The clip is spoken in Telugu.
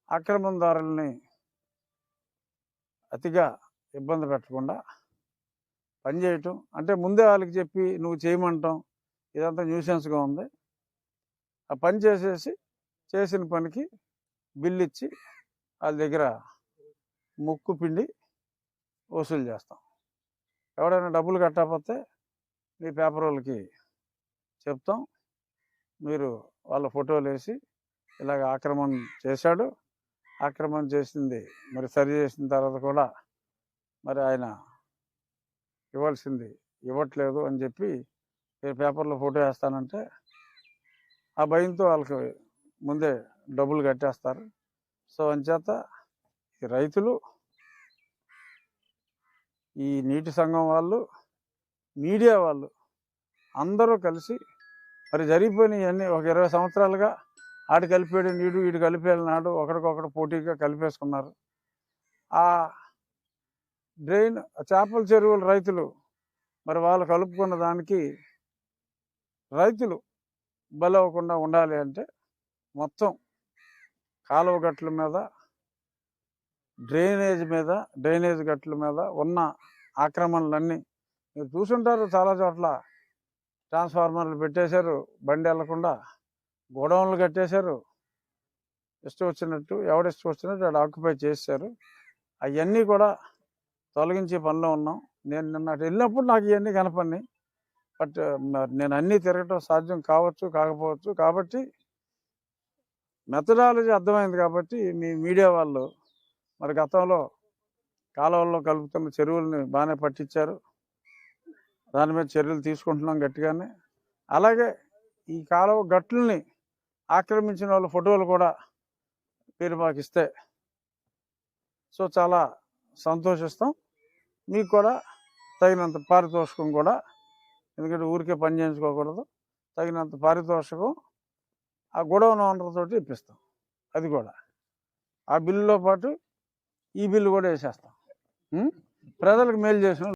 ఆక్రమణదారుల్ని అతిగా ఇబ్బంది పెట్టకుండా పనిచేయటం, అంటే ముందే వాళ్ళకి చెప్పి నువ్వు చేయమంటాం, ఇదంతా న్యూసెన్స్గా ఉంది. ఆ పని చేసేసి చేసిన పనికి బిల్లు ఇచ్చి వాళ్ళ దగ్గర ముక్కు పిండి వసూలు చేస్తాం. ఎవడైనా డబ్బులు కట్టకపోతే మీ పేపర్ వాళ్ళకి చెప్తాం, మీరు వాళ్ళ ఫోటోలు వేసి ఇలాగ ఆక్రమణ చేశాడు, ఆక్రమణ చేసింది మరి సరి చేసిన తర్వాత కూడా మరి ఆయన ఇవ్వాల్సింది ఇవ్వట్లేదు అని చెప్పి మీరు పేపర్లో ఫోటో వేస్తానంటే ఆ భయంతో వాళ్ళకి ముందే డబ్బులు కట్టేస్తారు. సో అంచేత ఈ రైతులు, ఈ నీటి సంఘం వాళ్ళు, మీడియా వాళ్ళు అందరూ కలిసి మరి జరిగిపోయినవన్నీ ఒక 20 సంవత్సరాలుగా ఆడు కలిపాడు నీడు, వీడు కలిపేది నాడు, ఒకరికొకరు పోటీగా కలిపేసుకున్నారు. ఆ డ్రైన్ చేపల చెరువుల రైతులు మరి వాళ్ళు కలుపుకున్న దానికి రైతులు బలవకుండా ఉండాలి అంటే మొత్తం కాలువ గట్ల మీద, డ్రైనేజ్ గట్ల మీద ఉన్న ఆక్రమణలన్నీ మీరు చూసుంటారు. చాలా చోట్ల ట్రాన్స్ఫార్మర్లు పెట్టేశారు, బండి వెళ్లకుండా గోడౌన్లు కట్టేశారు, ఇష్టం వచ్చినట్టు ఎవడిష్టం వచ్చినట్టు వాడు ఆక్యుపై చేశారు. అవన్నీ కూడా తొలగించే పనిలో ఉన్నాం. నేను నిన్న వెళ్ళినప్పుడు నాకు ఇవన్నీ కనపడినాయి. బట్ నేను అన్నీ తిరగటం సాధ్యం కావచ్చు కాకపోవచ్చు. కాబట్టి మెథడాలజీ అర్థమైంది. కాబట్టి మీ మీడియా వాళ్ళు మరి గతంలో కాలువల్లో కలుపుతున్న చెరువుల్ని బాగానే పట్టించారు, దాని మీద చర్యలు తీసుకుంటున్నాం గట్టిగానే. అలాగే ఈ కాలువ గట్లని ఆక్రమించిన వాళ్ళ ఫోటోలు కూడా మీరు మాకు ఇస్తే సో చాలా సంతోషిస్తాం. మీకు కూడా తగినంత పారితోషికం కూడా, ఎందుకంటే ఊరికే పని చేయించుకోకూడదు, తగినంత పారితోషికం ఆ గొడవన ఓనర్ తోటి ఇప్పిస్తాం. అది కూడా ఆ బిల్లులో పాటు ఈ బిల్లు కూడా వేసేస్తాం. ప్రజలకు మేలు చేసిన